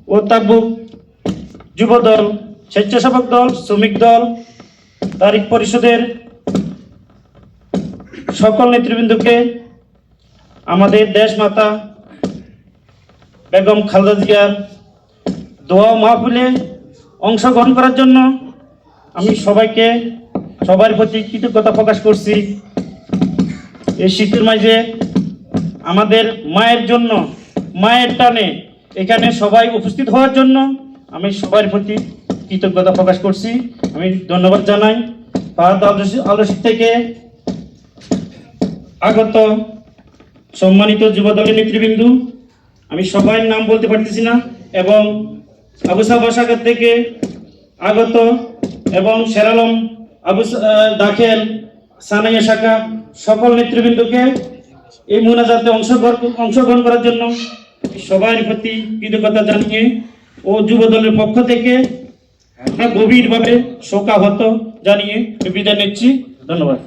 ও তাবুক যুব দল, স্বেচ্ছাসেবক দল, শ্রমিক দল, তারিখ পরিষদের সকল নেতৃবৃন্দকে আমাদের দেশ মাতা বেগম খালেদা জিয়ার দোয়া মাহফিলে অংশগ্রহণ করার জন্য আমি সবার প্রতি কৃতজ্ঞতা প্রকাশ করছি। এই শীতের মাঝে আমাদের মায়ের জন্য, মায়ের টানে এখানে সবাই উপস্থিত হওয়ার জন্য আমি সবার প্রতি কৃতজ্ঞতা প্রকাশ করছি। আমি ধন্যবাদ জানাই। ভারত আলসিক থেকে আগত সম্মানিত যুবদলের নেতৃবৃন্দ, আমি সবাই নাম বলতে পারতেছি না, এবং আবু সাবা সাগর থেকে আগত এবং শেরালম দাখেল সানাইয়া শাখা সকল নেতৃবৃন্দকে এই মুনাজাতে অংশগ্রহণ করার জন্য সবার প্রতি কৃতজ্ঞতা জানিয়ে ও যুব দলের পক্ষ থেকে গভীরভাবে শোকাহত জানিয়ে বিদায় নিচ্ছি। ধন্যবাদ।